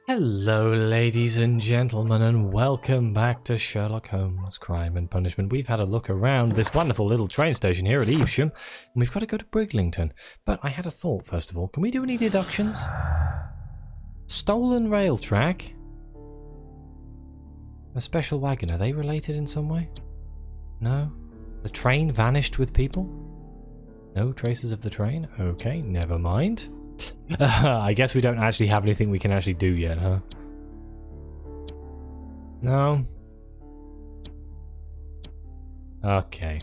Hello ladies and gentlemen, and welcome back to Sherlock Holmes Crime and Punishment. We've had a look around this wonderful little train station here at Evesham, and we've got to go to Briglington. But I had a thought first of all, can we do any deductions? Stolen rail track? A special wagon, are they related in some way? No? The train vanished with people? No traces of the train? Okay, never mind. I guess we don't actually have anything we can actually do yet, huh? No? Okay.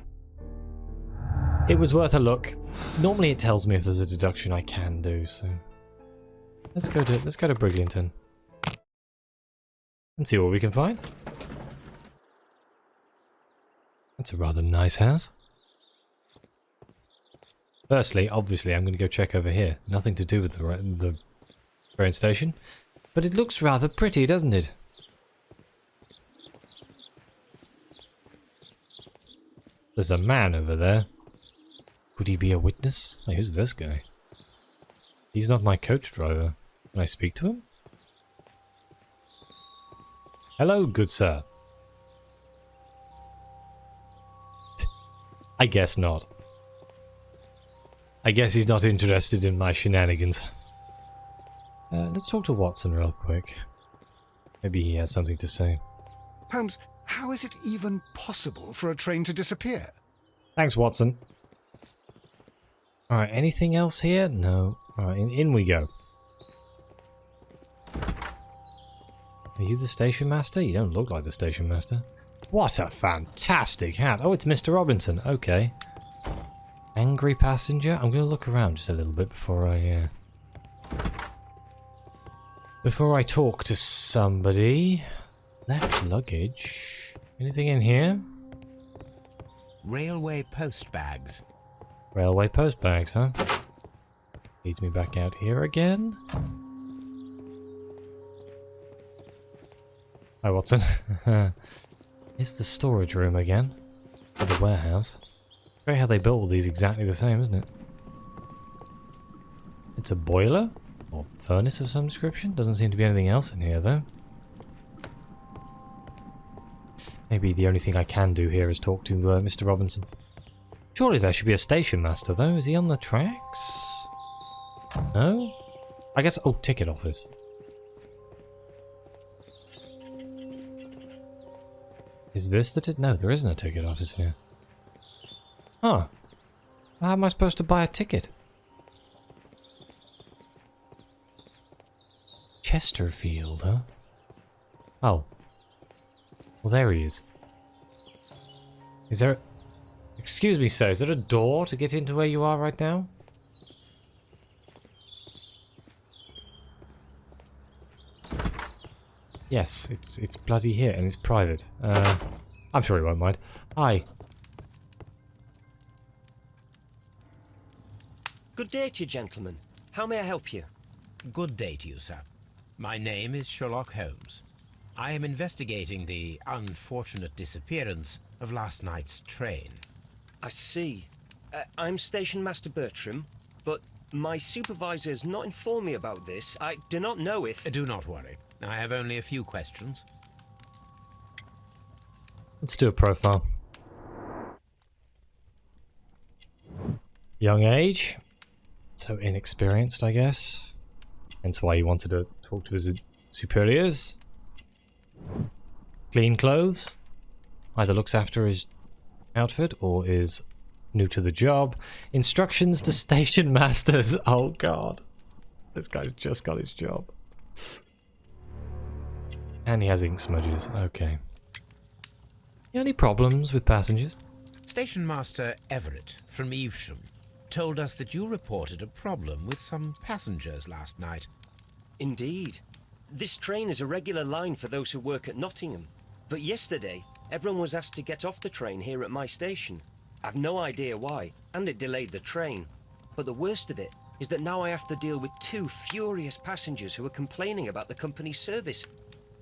It was worth a look. Normally it tells me if there's a deduction I can do, so... Let's go to Briglington. And see what we can find. That's a rather nice house. Firstly, obviously, I'm going to go check over here. Nothing to do with the train station. But it looks rather pretty, doesn't it? There's a man over there. Could he be a witness? Hey, who's this guy? He's not my coach driver. Can I speak to him? Hello, good sir. I guess not. I guess he's not interested in my shenanigans. Let's talk to Watson real quick. Maybe he has something to say. Holmes, how is it even possible for a train to disappear? Thanks, Watson. Alright, anything else here? No. Alright, in we go. Are you the station master? You don't look like the station master. What a fantastic hat! Oh, it's Mr. Robinson. Okay. Angry passenger? I'm going to look around just a little bit before I talk to somebody. Left luggage. Anything in here? Railway post bags. Railway post bags, huh? Leads me back out here again. Hi, Watson. It's the storage room again. For the warehouse. Great how they built all these exactly the same, isn't it? It's a boiler? Or furnace of some description? Doesn't seem to be anything else in here, though. Maybe the only thing I can do here is talk to Mr. Robinson. Surely there should be a station master, though. Is he on the tracks? No? I guess... Oh, ticket office. Is this the ticket? No, there isn't a ticket office here. Huh. How am I supposed to buy a ticket? Chesterfield, huh? Oh. Well, there he is. Is there... Excuse me, sir. Is there a door to get into where you are right now? Yes, it's bloody here, and it's private. I'm sure he won't mind. Hi. Good day to you, gentlemen. How may I help you? Good day to you, sir. My name is Sherlock Holmes. I am investigating the unfortunate disappearance of last night's train. I see. I'm Station Master Bertram, but my supervisor has not informed me about this. I do not know if... Do not worry. I have only a few questions. Let's do a profile. Young age. So inexperienced, I guess. Hence why he wanted to talk to his superiors. Clean clothes. Either looks after his outfit or is new to the job. Instructions to station masters. Oh god. This guy's just got his job. And he has ink smudges. Okay. Any problems with passengers? Station Master Everett from Evesham told us that you reported a problem with some passengers last night. Indeed. This train is a regular line for those who work at Nottingham. But yesterday, everyone was asked to get off the train here at my station. I've no idea why, and it delayed the train. But the worst of it is that now I have to deal with two furious passengers who are complaining about the company's service.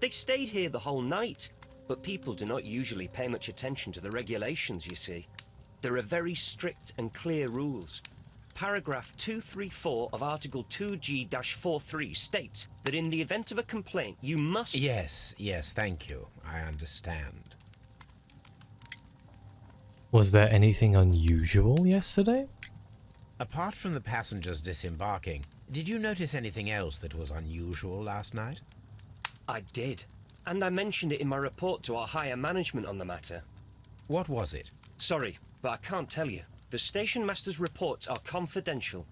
They stayed here the whole night, but people do not usually pay much attention to the regulations, you see. There are very strict and clear rules. Paragraph 234 of Article 2G-43 states that in the event of a complaint, you must... Yes, thank you. I understand. Was there anything unusual yesterday? Apart from the passengers disembarking, did you notice anything else that was unusual last night? I did. And I mentioned it in my report to our higher management on the matter. What was it? Sorry, but I can't tell you. The station master's reports are confidential.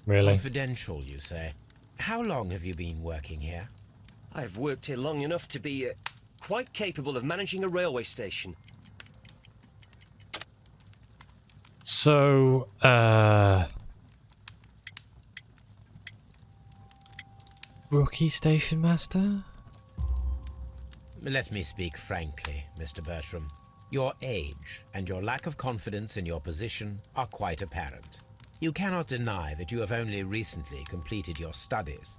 Really? Confidential, you say? How long have you been working here? I have worked here long enough to be quite capable of managing a railway station. So, rookie station master? Let me speak frankly, Mr. Bertram. Your age and your lack of confidence in your position are quite apparent. You cannot deny that you have only recently completed your studies.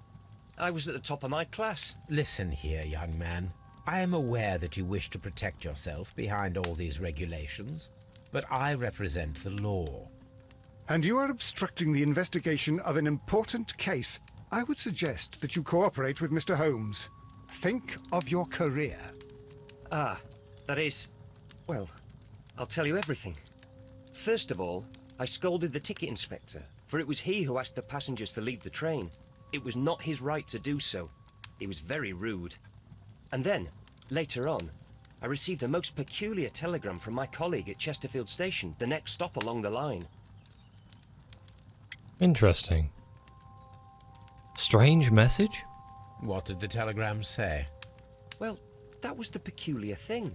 I was at the top of my class. Listen here, young man. I am aware that you wish to protect yourself behind all these regulations, but I represent the law. And you are obstructing the investigation of an important case. I would suggest that you cooperate with Mr. Holmes. Think of your career. Ah, that is... Well, I'll tell you everything. First of all, I scolded the ticket inspector, for it was he who asked the passengers to leave the train. It was not his right to do so. He was very rude. And then, later on, I received a most peculiar telegram from my colleague at Chesterfield Station, the next stop along the line. Interesting. Strange message? What did the telegram say? Well, that was the peculiar thing.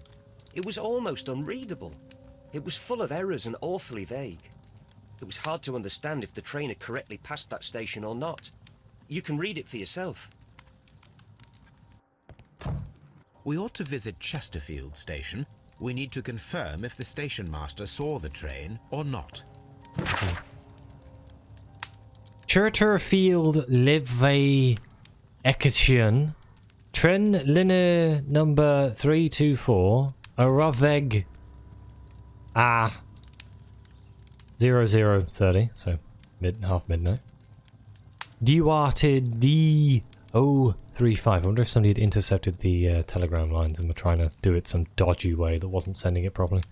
It was almost unreadable. It was full of errors and awfully vague. It was hard to understand if the train had correctly passed that station or not. You can read it for yourself. We ought to visit Chesterfield Station. We need to confirm if the station master saw the train or not. Chesterfield Levy Ekation Tren Linne number 324 Araveg 0030, so half midnight. Duarte D035. I wonder if somebody had intercepted the telegram lines and were trying to do it some dodgy way that wasn't sending it properly.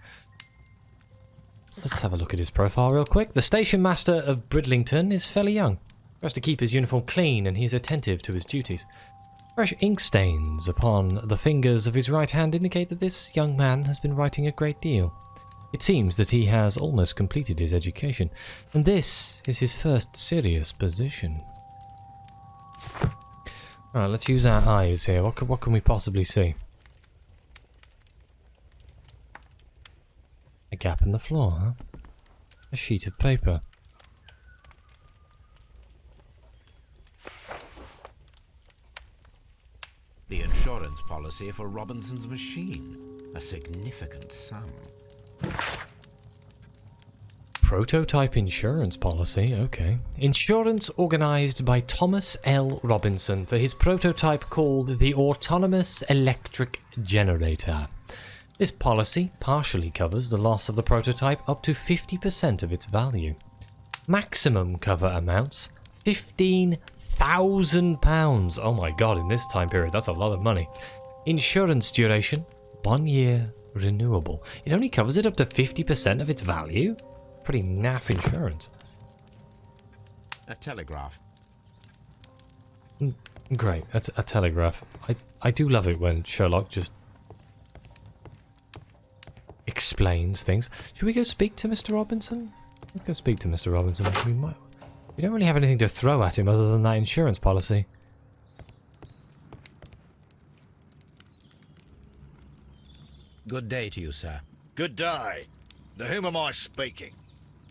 Let's have a look at his profile real quick. The station master of Bridlington is fairly young. He has to keep his uniform clean and he's attentive to his duties. Fresh ink stains upon the fingers of his right hand indicate that this young man has been writing a great deal. It seems that he has almost completed his education, and this is his first serious position. Alright, let's use our eyes here. What can we possibly see? A gap in the floor, huh? A sheet of paper. The insurance policy for Robinson's machine. A significant sum. Prototype insurance policy, okay. Insurance organised by Thomas L. Robinson for his prototype called the Autonomous Electric Generator. This policy partially covers the loss of the prototype up to 50% of its value. Maximum cover amounts £15,000. Oh my god, in this time period, that's a lot of money. Insurance duration, 1 year renewable. It only covers it up to 50% of its value? Pretty naff insurance. A telegraph. Great, that's a telegraph. I do love it when Sherlock just explains things. Should we go speak to Mr. Robinson? Let's go speak to Mr. Robinson. We don't really have anything to throw at him other than that insurance policy. Good day to you, sir. Good day. To whom am I speaking?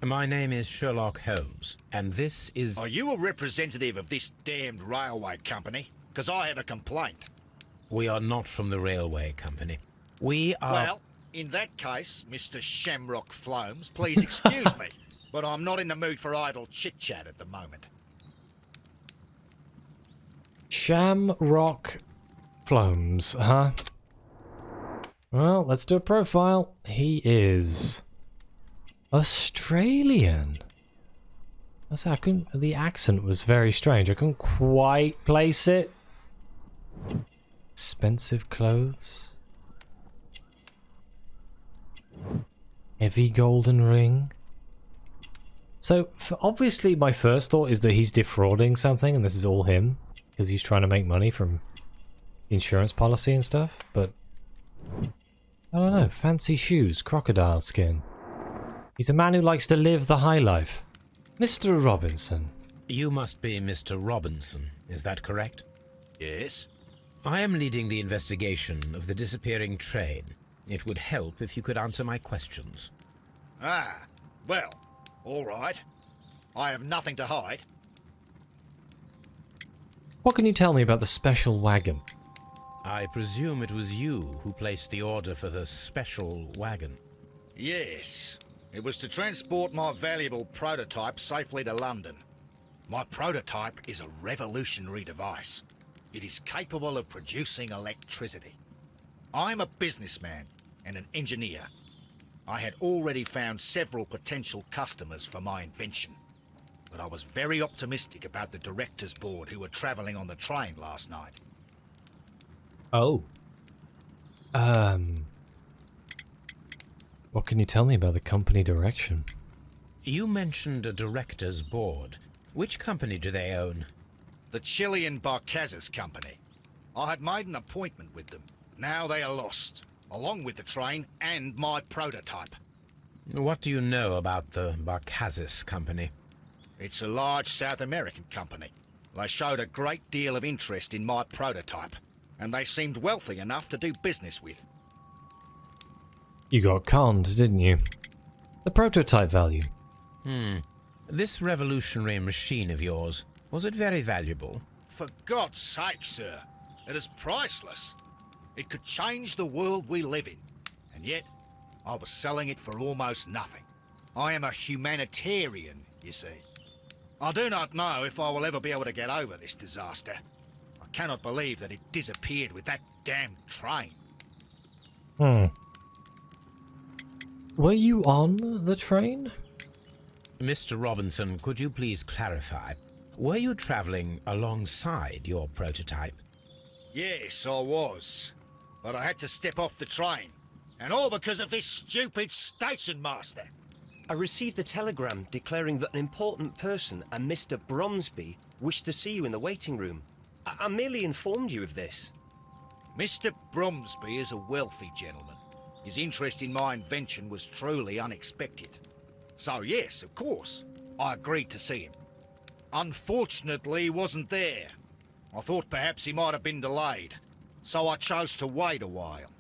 My name is Sherlock Holmes, and this is... Are you a representative of this damned railway company? Because I have a complaint. We are not from the railway company. We are... Well, in that case, Mr. Shamrock Flomes, please excuse me, but I'm not in the mood for idle chit-chat at the moment. Shamrock Flomes, huh? Well, let's do a profile. He is Australian. I couldn't. The accent was very strange. I couldn't quite place it. Expensive clothes. Heavy golden ring. So, obviously my first thought is that he's defrauding something and this is all him. Because he's trying to make money from the insurance policy and stuff. But, I don't know. Fancy shoes, crocodile skin. He's a man who likes to live the high life. Mr. Robinson. You must be Mr. Robinson, is that correct? Yes? I am leading the investigation of the disappearing train. It would help if you could answer my questions. Ah, well, all right. I have nothing to hide. What can you tell me about the special wagon? I presume it was you who placed the order for the special wagon. Yes. It was to transport my valuable prototype safely to London. My prototype is a revolutionary device. It is capable of producing electricity. I'm a businessman and an engineer. I had already found several potential customers for my invention, but I was very optimistic about the directors' board who were travelling on the train last night. Oh. What can you tell me about the company direction? You mentioned a director's board. Which company do they own? The Chilean Barcazes Company. I had made an appointment with them. Now they are lost, along with the train and my prototype. What do you know about the Barcazes Company? It's a large South American company. They showed a great deal of interest in my prototype, and they seemed wealthy enough to do business with. You got conned, didn't you? The prototype value. This revolutionary machine of yours, was it very valuable? For God's sake, sir, it is priceless. It could change the world we live in, and yet I was selling it for almost nothing. I am a humanitarian, you see. I do not know if I will ever be able to get over this disaster. I cannot believe that it disappeared with that damned train. Were you on the train? Mr. Robinson, could you please clarify? Were you traveling alongside your prototype? Yes, I was. But I had to step off the train. And all because of this stupid station master. I received a telegram declaring that an important person, a Mr. Bromsby, wished to see you in the waiting room. I merely informed you of this. Mr. Bromsby is a wealthy gentleman. His interest in my invention was truly unexpected. So yes, of course, I agreed to see him. Unfortunately, he wasn't there. I thought perhaps he might have been delayed, so I chose to wait a while.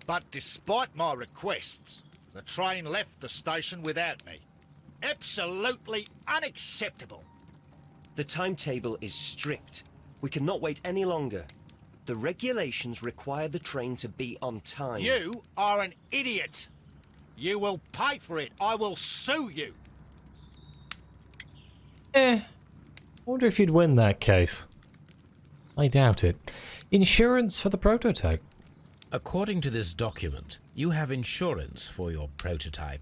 But despite my requests, the train left the station without me. Absolutely unacceptable. The timetable is strict. We cannot wait any longer. The regulations require the train to be on time. You are an idiot. You will pay for it. I will sue you. I wonder if you'd win that case. I doubt it. Insurance for the prototype. According to this document, you have insurance for your prototype.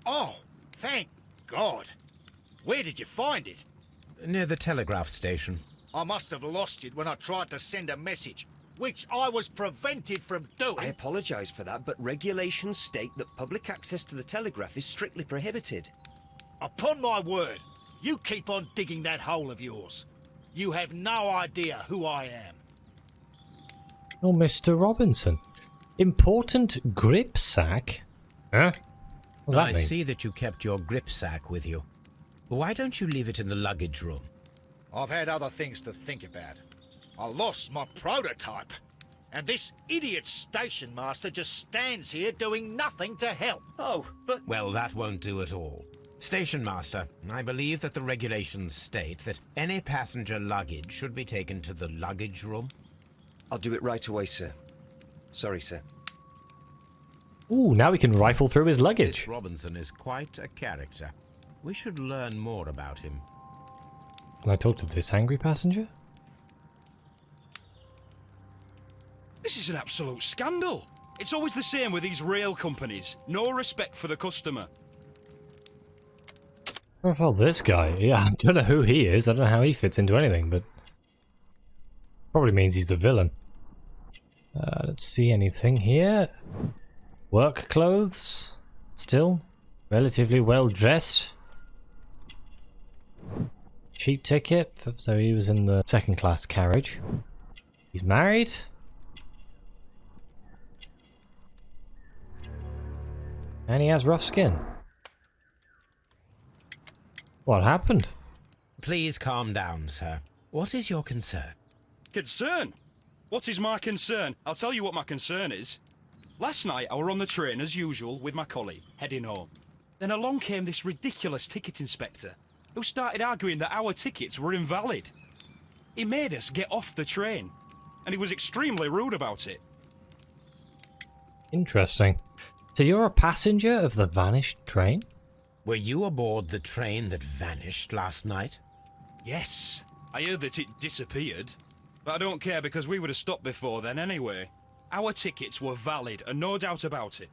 Oh, thank God. Where did you find it? Near the telegraph station. I must have lost it when I tried to send a message, which I was prevented from doing. I apologise for that, but regulations state that public access to the telegraph is strictly prohibited. Upon my word, you keep on digging that hole of yours. You have no idea who I am. Oh, Mr. Robinson. Important grip sack? Huh? What does that I mean? see that you kept your grip sack with you. Why don't you leave it in the luggage room? I've had other things to think about. I lost my prototype, and this idiot station master just stands here doing nothing to help. Oh, but... Well, that won't do at all. Station master, I believe that the regulations state that any passenger luggage should be taken to the luggage room. I'll do it right away, sir. Sorry, sir. Ooh, now we can rifle through his This luggage. Robinson is quite a character. We should learn more about him. Can I talk to this angry passenger? This is an absolute scandal. It's always the same with these rail companies. No respect for the customer. Well, this guy, yeah, I don't know who he is. I don't know how he fits into anything, but probably means he's the villain. Let's see anything here. Work clothes, still relatively well dressed. Cheap ticket, so he was in the second class carriage. He's married. And he has rough skin. What happened? Please calm down, sir. What is your concern? Concern? What is my concern? I'll tell you what my concern is. Last night I were on the train as usual with my colleague, heading home. Then along came this ridiculous ticket inspector, who started arguing that our tickets were invalid. He made us get off the train, and he was extremely rude about it. Interesting. So you're a passenger of the vanished train? Were you aboard the train that vanished last night? Yes, I heard that it disappeared. But I don't care because we would have stopped before then anyway. Our tickets were valid and no doubt about it.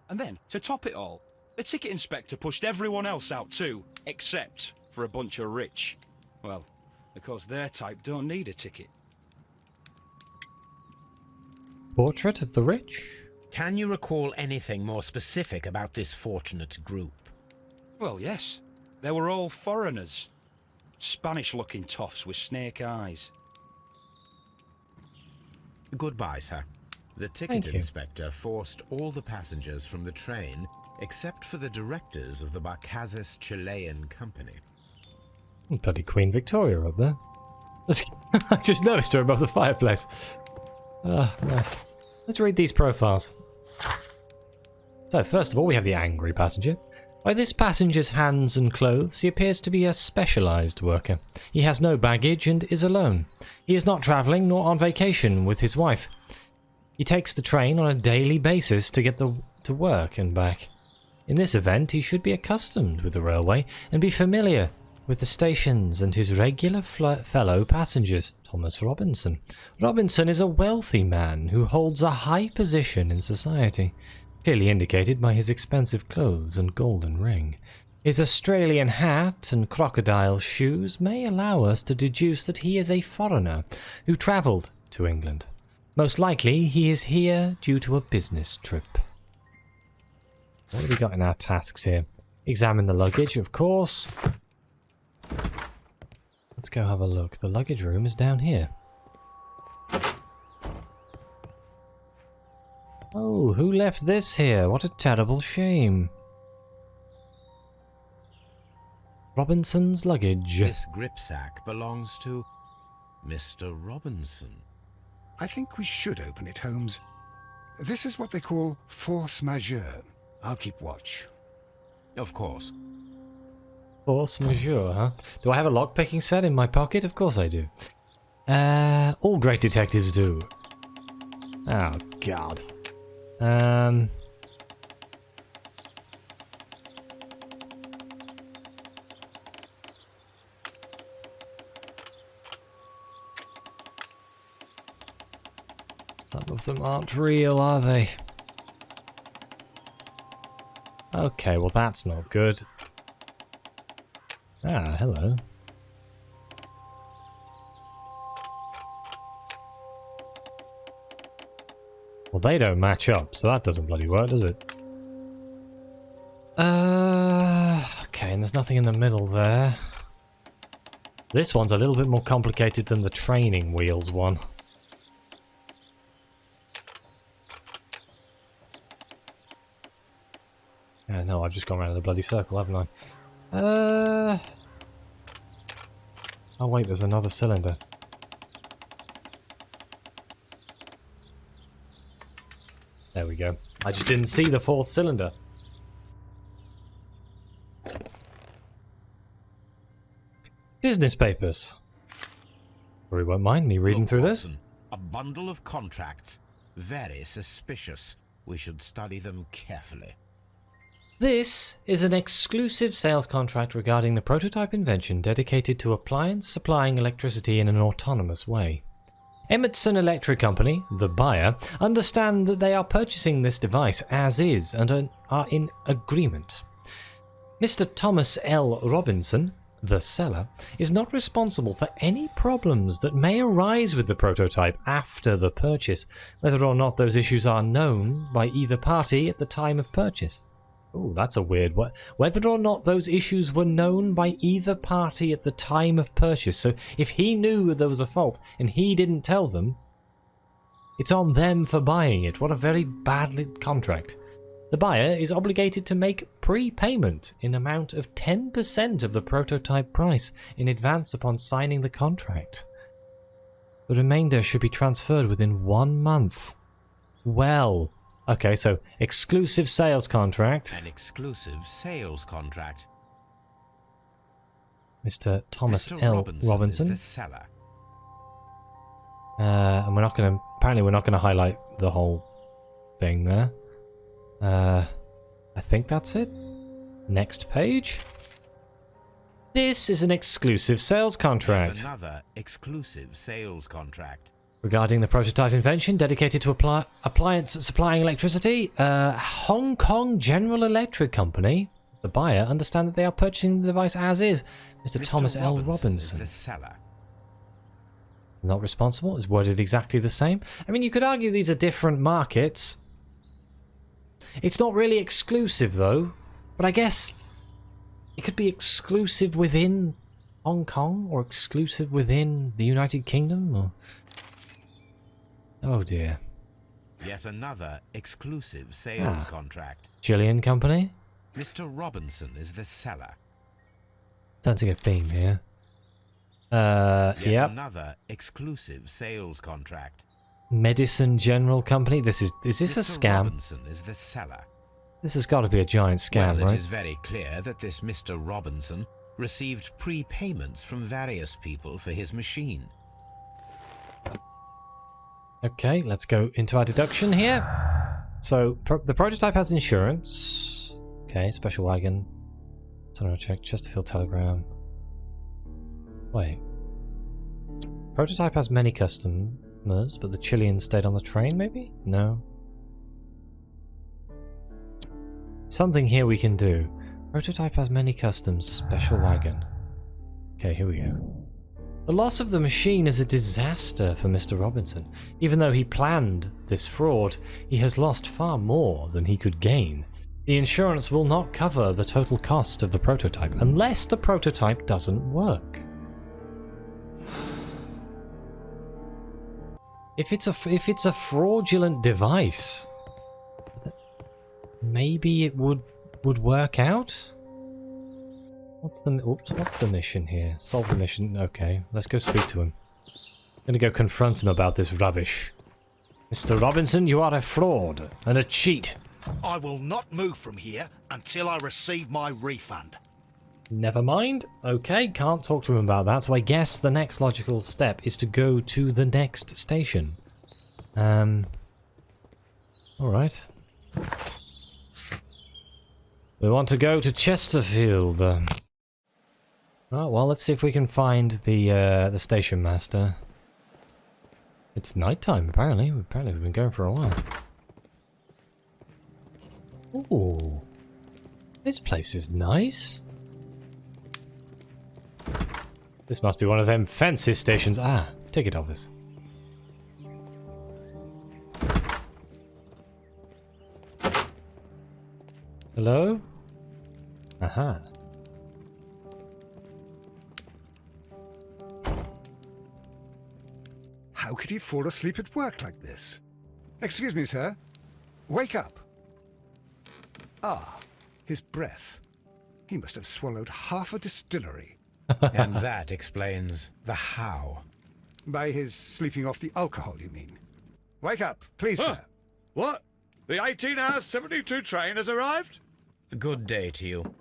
And then, to top it all, the ticket inspector pushed everyone else out too, except for a bunch of rich. Well, because their type don't need a ticket. Portrait of the rich? Can you recall anything more specific about this fortunate group? Well, yes. They were all foreigners. Spanish-looking toffs with snake eyes. Goodbye, sir. The ticket inspector forced all the passengers from the train except for the directors of the Barcazes Chilean company. Bloody Queen Victoria up there. I just noticed her above the fireplace. Ah, nice. Let's read these profiles. So, first of all, we have the angry passenger. By this passenger's hands and clothes, he appears to be a specialised worker. He has no baggage and is alone. He is not travelling nor on vacation with his wife. He takes the train on a daily basis to get to work and back. In this event, he should be accustomed with the railway and be familiar with the stations and his regular fellow passengers. Thomas Robinson. Robinson is a wealthy man who holds a high position in society, clearly indicated by his expensive clothes and golden ring. His Australian hat and crocodile shoes may allow us to deduce that he is a foreigner who travelled to England. Most likely he is here due to a business trip. What have we got in our tasks here? Examine the luggage, of course. Let's go have a look. The luggage room is down here. Oh, who left this here? What a terrible shame. Robinson's luggage. This gripsack belongs to Mr. Robinson. I think we should open it, Holmes. This is what they call force majeure. I'll keep watch. Of course. Force majeure, huh? Do I have a lockpicking set in my pocket? Of course I do. All great detectives do. Oh, God. Some of them aren't real, are they? Okay, well that's not good. Ah, hello. Well, they don't match up, so that doesn't bloody work, does it? Okay, and there's nothing in the middle there. This one's a little bit more complicated than the training wheels one. Yeah, no, I've just gone around in a bloody circle, haven't I? Oh wait, there's another cylinder. There we go. I just didn't see the fourth cylinder. Business papers. Rory won't mind me reading through this. Watson, a bundle of contracts. Very suspicious. We should study them carefully. This is an exclusive sales contract regarding the prototype invention dedicated to appliance supplying electricity in an autonomous way. Emerson Electric Company, the buyer, understand that they are purchasing this device as is and are in agreement. Mr. Thomas L. Robinson, the seller, is not responsible for any problems that may arise with the prototype after the purchase, whether or not those issues are known by either party at the time of purchase. Oh, that's a weird one. Whether or not those issues were known by either party at the time of purchase. So if he knew there was a fault and he didn't tell them, it's on them for buying it. What a very bad contract. The buyer is obligated to make prepayment in amount of 10% of the prototype price in advance upon signing the contract. The remainder should be transferred within 1 month. Well, okay, so exclusive sales contract. An exclusive sales contract. Mr. Thomas Mr. L. Robinson Robinson. is the seller. And we're not going to, apparently we're not going to highlight the whole thing there. I think that's it. Next page. This is an exclusive sales contract. It's another exclusive sales contract. Regarding the prototype invention dedicated to appliance supplying electricity, Hong Kong General Electric Company, the buyer, understand that they are purchasing the device as is. Mr. Thomas L. Robinson. Is the seller. Not responsible, is worded exactly the same. I mean, you could argue these are different markets. It's not really exclusive though, but I guess it could be exclusive within Hong Kong or exclusive within the United Kingdom or... Oh dear. Yet another exclusive sales contract. Gillian Company? Mr. Robinson is the seller. Sensing a theme here. Yet Yep. another exclusive sales contract. Medicine General Company. Is this a Mr. scam? Robinson is the seller. This has got to be a giant scam, Well, right? it is very clear that this Mr. Robinson received prepayments from various people for his machine. Okay, let's go into our deduction here. So, the prototype has insurance. Okay, special wagon. Sonora check, Chesterfield telegram. Wait. Prototype has many customers, but the Chileans stayed on the train, maybe? No. Something here we can do. Prototype has many customs, special wagon. Okay, here we go. The loss of the machine is a disaster for Mr. Robinson. Even though he planned this fraud, he has lost far more than he could gain. The insurance will not cover the total cost of the prototype unless the prototype doesn't work. If it's a fraudulent device, maybe it would work out. What's the mission here? Solve the mission. Okay, let's go speak to him. I'm gonna go confront him about this rubbish. Mr. Robinson, you are a fraud and a cheat. I will not move from here until I receive my refund. Never mind. Okay, can't talk to him about that, so I guess the next logical step is to go to the next station. Alright. We want to go to Chesterfield. Oh, well, let's see if we can find the station master. It's nighttime, apparently. Apparently we've been going for a while. Ooh. This place is nice. This must be one of them fancy stations. Ah, ticket office. Hello? Aha. How could he fall asleep at work like this? Excuse me, sir. Wake up. Ah, his breath. He must have swallowed half a distillery. And that explains the how. By his sleeping off the alcohol, you mean? Wake up, please, sir. What? The 18-hour 72 train has arrived? Good day to you.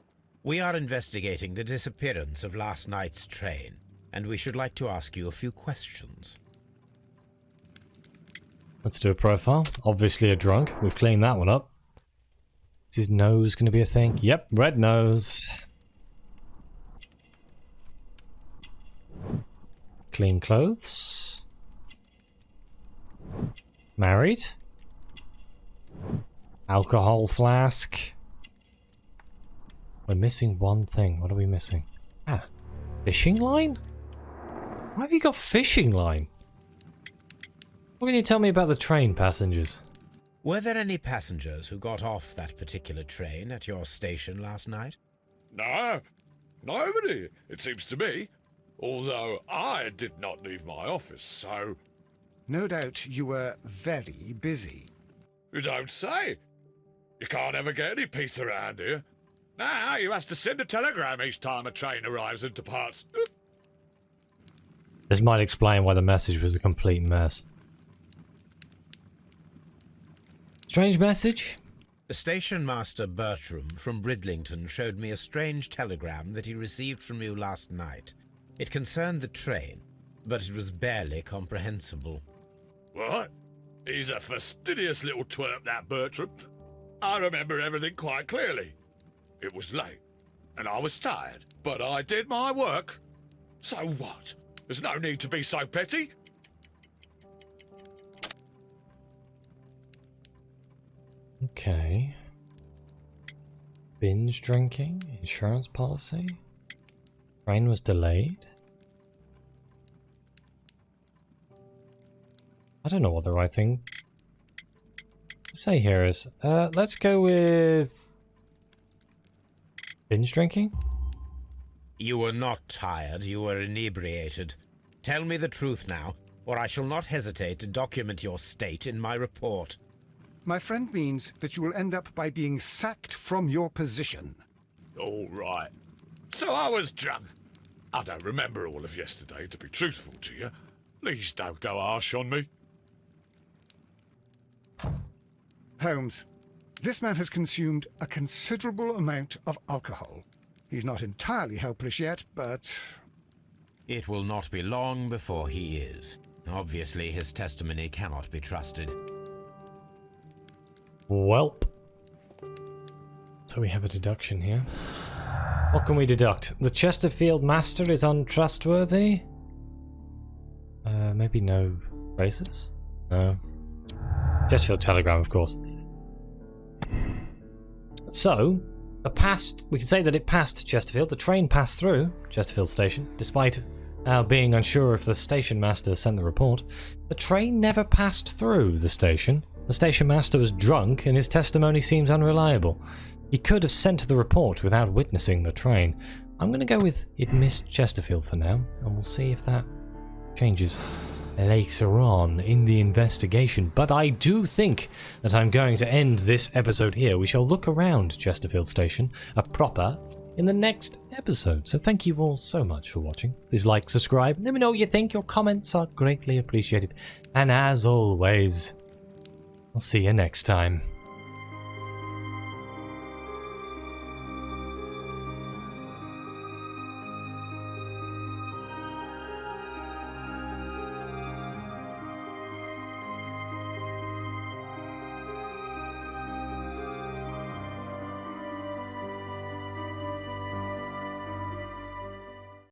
We are investigating the disappearance of last night's train, and we should like to ask you a few questions. Let's do a profile. Obviously a drunk. We've cleaned that one up. Is his nose going to be a thing? Yep, red nose. Clean clothes. Married. Alcohol flask. We're missing one thing. What are we missing? Ah, fishing line? Why have you got fishing line? What can you tell me about the train passengers? Were there any passengers who got off that particular train at your station last night? No, nobody, it seems to me. Although I did not leave my office, so... No doubt you were very busy. You don't say. You can't ever get any peace around here. Now you have to send a telegram each time a train arrives and departs. This might explain why the message was a complete mess. Strange message? Station Master Bertram from Bridlington showed me a strange telegram that he received from you last night. It concerned the train, but it was barely comprehensible. What? He's a fastidious little twerp, that Bertram. I remember everything quite clearly. It was late, and I was tired, but I did my work. So what? There's no need to be so petty. Okay. Binge drinking, insurance policy. Train was delayed. I don't know what the right thing to say here is. Let's go with binge drinking. You were not tired, you were inebriated. Tell me the truth now, or I shall not hesitate to document your state in my report. My friend means that you will end up by being sacked from your position. All right. So I was drunk. I don't remember all of yesterday, to be truthful to you. Please don't go harsh on me. Holmes, this man has consumed a considerable amount of alcohol. He's not entirely helpless yet, but... It will not be long before he is. Obviously, his testimony cannot be trusted. Welp. So we have a deduction here. What can we deduct? The Chesterfield Master is untrustworthy? Maybe no races? No. Chesterfield Telegram, of course. So, we can say that it passed Chesterfield. The train passed through Chesterfield Station, despite our being unsure if the station master sent the report. The train never passed through the station. The station master was drunk, and his testimony seems unreliable. He could have sent the report without witnessing the train. I'm going to go with it missed Chesterfield for now, and we'll see if that changes later on in the investigation. But I do think that I'm going to end this episode here. We shall look around Chesterfield Station proper in the next episode. So thank you all so much for watching. Please like, subscribe, let me know what you think. Your comments are greatly appreciated. And as always, I'll see you next time.